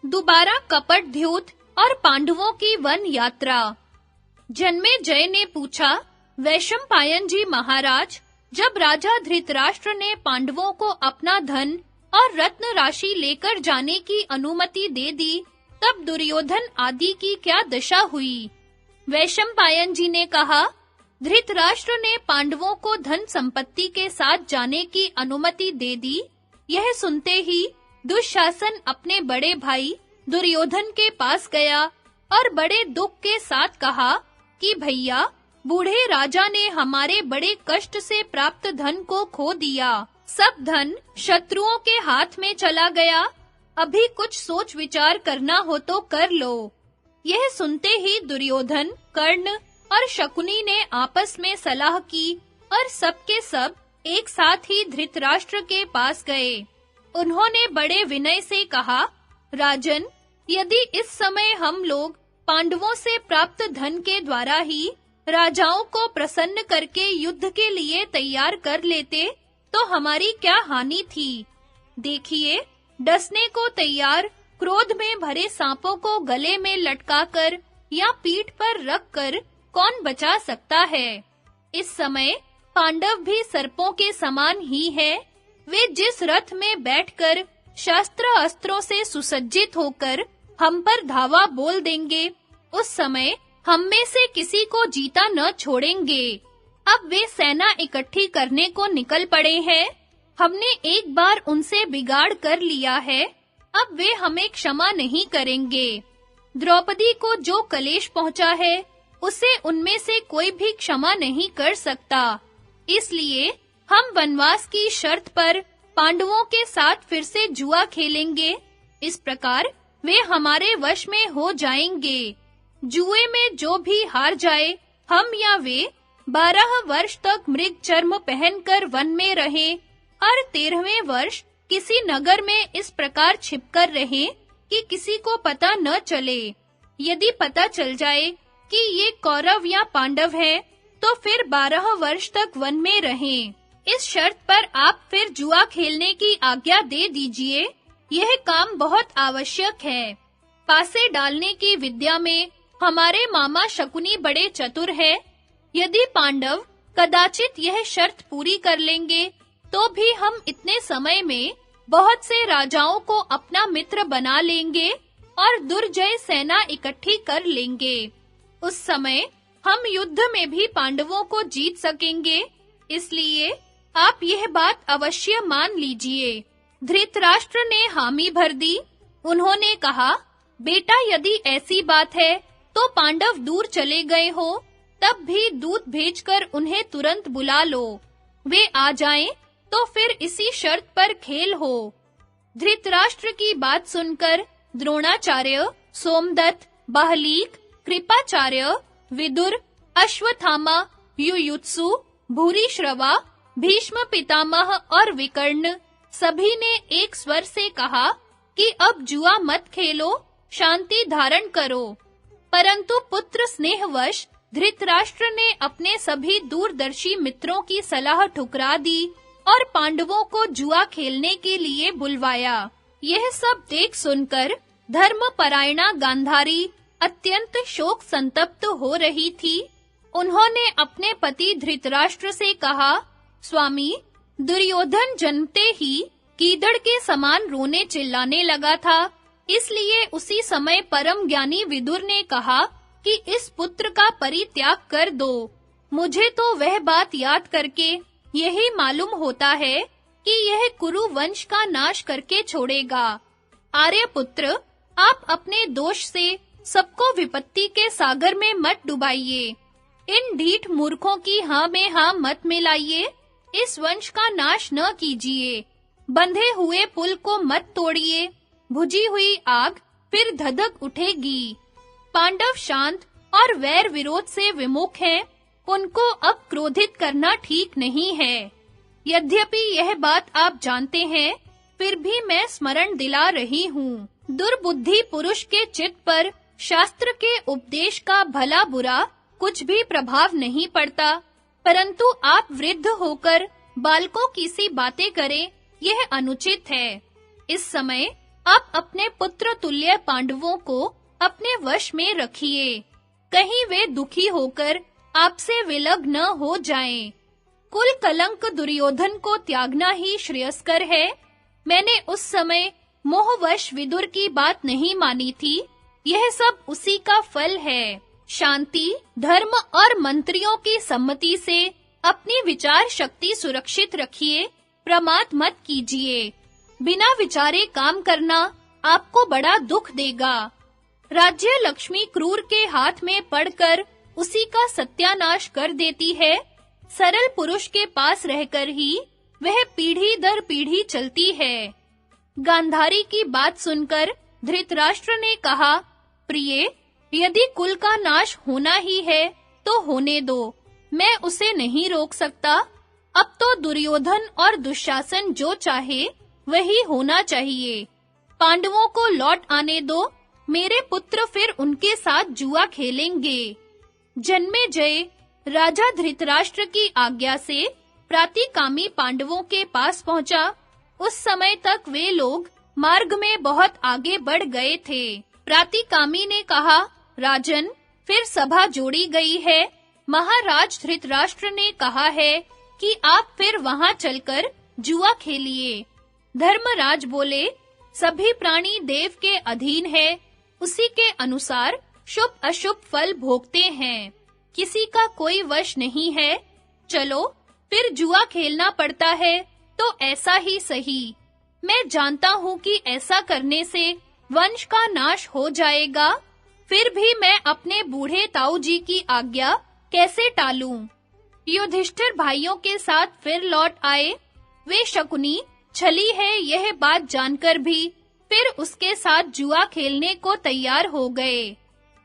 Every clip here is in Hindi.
दोबारा कपटद्यूत और पांडवों की वन यात्रा। जन्मेजय ने पूछा, वैशंपायन जी महाराज, जब राजा धृतराष्ट्र ने पांडवों को अपना धन और रत्न राशि लेकर जाने की अनुमति दे दी, तब दुर्योधन आदि की क्या दशा हुई? वैशंपायन जी ने कहा, धृतराष्ट्र ने पांडवों को धन संपत्ति के साथ जाने की अनुमति दे दी। यह सुनते ही दुशासन अपने बड़े भाई दुर्योधन के पास गया और बड़े दुख के साथ कहा कि भैया, बूढ़े राजा ने हमारे बड़े कष्ट से प्राप्त धन को खो दिया। सब धन शत्रुओं के हाथ में चला गया। अभी कुछ सोच विचार करना हो तो कर लो। यह सुनते ही दुर्योधन, कर्ण और शकुनी ने आपस में सलाह की और सबके सब एक साथ ही धृतराष्ट्र के पास गए। उन्होंने बड़े विनय से कहा, राजन, यदि इस समय हम लोग पांडवों से प्राप्त धन के द्वारा ही राजाओं को प्रसन्न करके युद्ध के लिए तैयार कर लेते, तो हमारी क्या हानि थी? देखिए, डसने को तैयार क्रोध में भरे सांपों को गले में लटकाकर या पीठ पर रखकर कौन बचा सकता है? इस समय पांडव भी सर्पों के समान ही है। वे जिस रथ में बैठकर शस्त्र अस्त्रों से सुसज्जित होकर हम पर धावा बोल देंगे, उस समय हम में से किसी को जीता न छोड़ेंगे। अब वे सेना इकट्ठी करने को निकल पड़े हैं। हमने एक बार उनसे बिगाड़ कर लिया है, अब वे हमें क्षमा नहीं करेंगे। द्रौपदी को जो कलेश पहुंचा है, उसे उनमें से कोई भी क्षमा नहीं कर सकता। इसलिए हम वनवास की शर्त पर पांडवों के साथ फिर से जुआ खेलेंगे। इस प्रकार वे हमारे वश में हो जाएंगे। जुए में जो भी हार जाए, हम या वे 12 वर्ष तक मृग चर्म पहनकर वन में रहें और 13वें वर्ष किसी नगर में इस प्रकार छिपकर रहें कि किसी को पता न चले। यदि पता चल जाए कि ये कौरव या पांडव हैं, तो फिर 12 वर्ष तक वन में रहें। इस शर्त पर आप फिर जुआ खेलने की आज्ञा दे दीजिए। यह काम बहुत आवश्यक है। पासे डालने की विद्या में हमारे मामा शकुनी बड़े चतुर है। यदि पांडव कदाचित यह शर्त पूरी कर लेंगे, तो भी हम इतने समय में बहुत से राजाओं को अपना मित्र बना लेंगे और दुर्जय सेना इकट्ठी कर लेंगे। उस समय हम युद्ध में भी पांडवों को जीत सकेंगे। इसलिए आप यह बात अवश्य मान लीजिए। धृतराष्ट्र ने हामी भर दी। उन्होंने कहा, बेटा, यदि ऐसी बात है तो पांडव दूर चले गए हो, तब भी दूत भेजकर उन्हें तुरंत बुला लो। वे आ जाएं तो फिर इसी शर्त पर खेल हो। धृतराष्ट्र की बात सुनकर द्रोणाचार्य, सोमदत्त, बाहलीक, कृपाचार्य, विदुर, अश्वत्थामा, युयुत्सु, भूरिश्रवा, भीष्म पितामह और विकर्ण सभी ने एक स्वर से कहा कि अब जुआ मत खेलो, शांति धारण करो। परंतु पुत्र स्नेहवश धृतराष्ट्र ने अपने सभी दूरदर्शी मित्रों की सलाह ठुकरा दी और पांडवों को जुआ खेलने के लिए बुलवाया। यह सब देख सुनकर धर्मपरायणा गांधारी अत्यंत शोक संतप्त हो रही थी। उन्होंने अपने पति धृतराष्ट्र से कहा, स्वामी, दुर्योधन जन्मते ही कीदड़ के समान रोने चिल्लाने लगा था। इसलिए उसी समय परम ज्ञानी विदुर ने कहा कि इस पुत्र का परित्याग कर दो। मुझे तो वह बात याद करके यही मालूम होता है कि यह कुरु वंश का नाश करके छोड़ेगा। आर्यपुत्र, आप अपने दोष से सबको विपत्ति के सागर में मत डुबाइए। इन ढीठ मूर्खों की हाँ में हाँ मत मिलाइए। इस वंश का नाश न कीजिए। बंधे हुए पुल को मत तोड़िए। बुझी हुई आग फिर धधक उठेगी। पांडव शांत और वैर विरोध से विमुख हैं। उनको अब क्रोधित करना ठीक नहीं है। यद्यपि यह बात आप जानते हैं, फिर भी मैं स्मरण दिला रही हूँ। दुर्बुद्धि पुरुष के चित्त पर शास्त्र के उपदेश का भला बुरा कुछ भी प्रभाव नहीं पड़ता, परंतु आप वृद्ध होकर बालकों की सी बातें करें, यह अनुचित है। इस समय आप अपने पुत्र तुल्य पांडवों को अपने वश में रखिए, कहीं वे दुखी होकर आपसे विलग न हो जाएं। कुल कलंक दुर्योधन को त्यागना ही श्रेयस्कर है। मैंने उस समय मोहवश विदुर की बात नहीं मानी थी। यह सब उसी का फल है। शांति, धर्म और मंत्रियों की सम्मति से अपनी विचार शक्ति सुरक्षित रखिए, प्रमाद मत कीजिए। बिना विचारे काम करना आपको बड़ा दुख देगा। राज्य लक्ष्मी क्रूर के हाथ में पड़कर उसी का सत्यानाश कर देती है। सरल पुरुष के पास रहकर ही वह पीढ़ी दर पीढ़ी चलती है। गांधारी की बात सुनकर धृतराष्ट्र ने कहा, प्रिय, यदि कुल का नाश होना ही है तो होने दो, मैं उसे नहीं रोक सकता। अब तो दुर्योधन और दुशासन जो चाहे वही होना चाहिए। पांडवों को लौट आने दो, मेरे पुत्र फिर उनके साथ जुआ खेलेंगे। जन्मेजय राजा धृतराष्ट्र की आज्ञा से प्रातिकामी पांडवों के पास पहुंचा। उस समय तक वे लोग मार्ग में बहुत आगे बढ़ गए थे। प्रातिकामी ने कहा, राजन, फिर सभा जोड़ी गई है। महाराज धृतराष्ट्र ने कहा है कि आप फिर वहां चलकर जुआ खेलिए। धर्मराज बोले, सभी प्राणी देव के अधीन है, उसी के अनुसार शुभ अशुभ फल भोगते हैं। किसी का कोई वश नहीं है। चलो, फिर जुआ खेलना पड़ता है तो ऐसा ही सही। मैं जानता हूँ कि ऐसा करने से वंश का नाश हो जाएगा, फिर भी मैं अपने बूढ़े ताऊ जी की आज्ञा कैसे टालूं? युधिष्ठिर भाइयों के साथ फिर लौट आए। वे शकुनी छली है यह बात जानकर भी फिर उसके साथ जुआ खेलने को तैयार हो गए।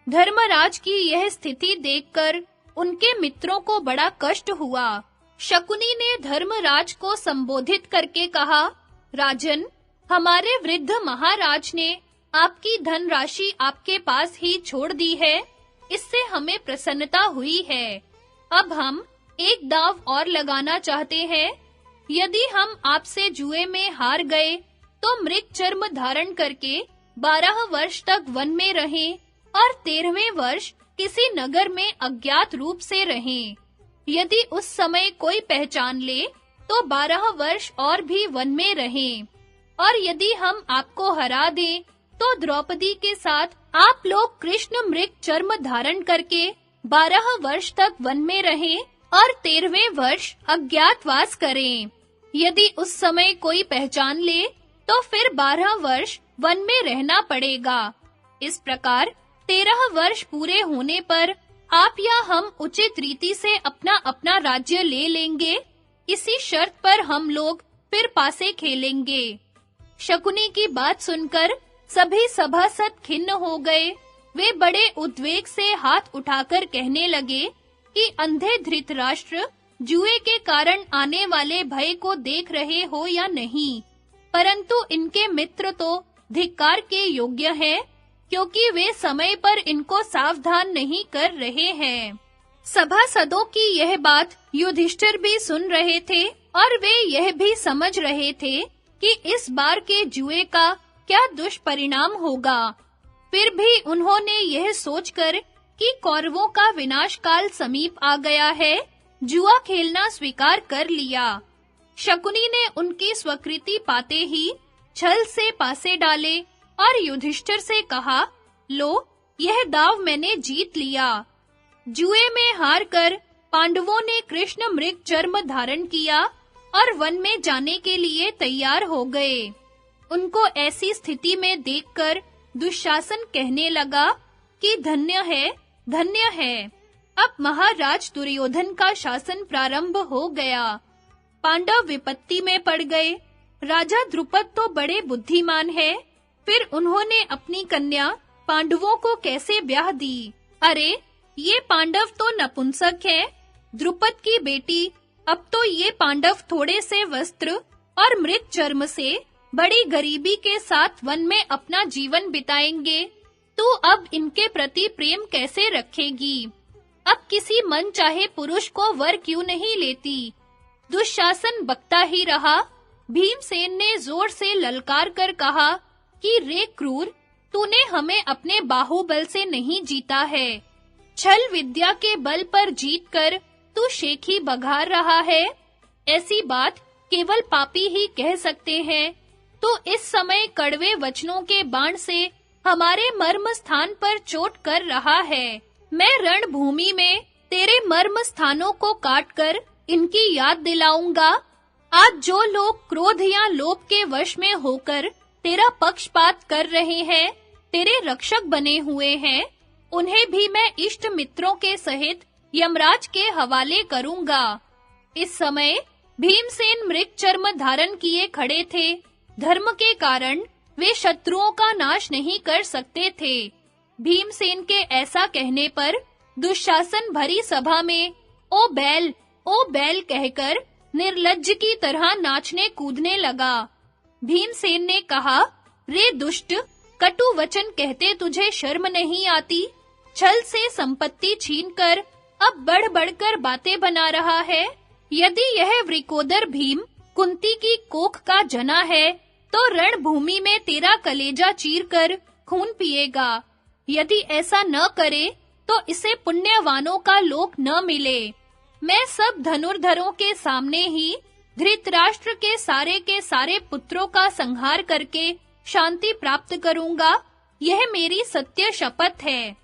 धर्मराज की यह स्थिति देखकर उनके मित्रों को बड़ा कष्ट हुआ। शकुनी ने धर्मराज को संबोधित करके कहा, राजन, हमारे वृद्ध महाराज ने आपकी धनराशि आपके पास ही छोड़ दी है, इससे हमें प्रसन्नता हुई है। अब हम एक दांव और लगाना चाहते हैं। यदि हम आपसे जुए में हार गए तो मृग चर्म धारण करके 12 वर्ष तक वन में रहें और 13वें वर्ष किसी नगर में अज्ञात रूप से रहें। यदि उस समय कोई पहचान ले तो 12 वर्ष और भी वन में रहें। और यदि हम आपको हरा दें तो द्रौपदी के साथ आप लोग कृष्ण मृग चर्म धारण करके 12 वर्ष तक वन में रहें और 13वें वर्ष अज्ञातवास करें। यदि उस समय कोई पहचान ले तो फिर 12 वर्ष वन में रहना पड़ेगा। इस प्रकार 13 वर्ष पूरे होने पर आप या हम उचित रीति से अपना राज्य ले लेंगे। इसी शर्त पर हम लोग फिर पासे खेलेंगे। शकुनी की बात सुनकर सभी सभासद खिन्न हो गए। वे बड़े उद्वेग से हाथ उठाकर कहने लगे कि अंधे धृतराष्ट्र जुए के कारण आने वाले भय को देख रहे हो या नहीं, परंतु इनके मित्र तो धिक्कार के योग्य हैं, क्योंकि वे समय पर इनको सावधान नहीं कर रहे हैं। सभासदों की यह बात युधिष्ठिर भी सुन रहे थे और वे यह भी समझ रहे थे कि इस बार के जुए का क्या दुष्परिणाम होगा। फिर भी उन्होंने यह सोचकर कि कौरवों का विनाश काल समीप आ गया है, जुआ खेलना स्वीकार कर लिया। शकुनी ने उनकी स्वीकृति पाते ही छल से पासे डाले और युधिष्ठिर से कहा, लो, यह दाव मैंने जीत लिया। जुए में हारकर पांडवों ने कृष्ण मृग चर्म धारण किया और वन में जाने के लिए तैयार हो गए। उनको ऐसी स्थिति में देखकर दुशासन कहने लगा कि धन्य है। अब महाराज दुर्योधन का शासन प्रारंभ हो गया। पांडव विपत्ति में पड़ गए। राजा द्रुपद तो बड़े बुद्धिमान है, फिर उन्होंने अपनी कन्या पांडवों को कैसे ब्याह दी? अरे, ये पांडव तो नपुंसक है। द्रुपद की बेटी, अब तो ये पांडव थोड़े से वस्त्र और मृग चर्म से बड़ी गरीबी के साथ वन में अपना जीवन बिताएंगे। तू अब इनके प्रति प्रेम कैसे रखेगी? अब किसी मन चाहे पुरुष को वर क्यों नहीं लेती? दुशासन बकता ही रहा। भीमसेन ने जोर से ललकार कर कहा कि रे क्रूर, तूने हमें अपने बाहुबल से नहीं जीता है। छल विद्या के बल पर जीतकर तू शेखी बघार रहा है। ऐसी बात केवल पापी ही कह सकते हैं। तो इस समय कड़वे वचनों के बाण से हमारे मर्म स्थान पर चोट कर रहा है। मैं रणभूमि में तेरे मर्म स्थानों को काटकर इनकी याद दिलाऊंगा। आज जो लोग क्रोध या लोभ के वश में होकर तेरा पक्षपात कर रहे हैं, तेरे रक्षक बने हुए हैं, उन्हें भी मैं इष्ट मित्रों के सहित यमराज के हवाले करूंगा। इस समय भीमसेन मृग चर्म धारण किए खड़े थे। धर्म के कारण वे शत्रुओं का नाश नहीं कर सकते थे। भीमसेन के ऐसा कहने पर दुशासन भरी सभा में ओ बैल कहकर निर्लज्ज की तरह नाचने कूदने लगा। भीमसेन ने कहा, रे दुष्ट, कटु वचन कहते तुझे शर्म नहीं आती? छल से संपत्ति छीनकर अब बढ़-बढ़कर बातें बना रहा है। यदि यह वृकोदर भीम कुंती की कोख का जना है, तो रणभूमि में तेरा कलेजा चीरकर खून पिएगा। यदि ऐसा न करे, तो इसे पुण्यवानों का लोक न मिले। मैं सब धनुर्धरों के सामने ही धृतराष्ट्र के सारे पुत्रों का संहार करके शांति प्राप्त करूंगा। यह मेरी सत्य शपथ है।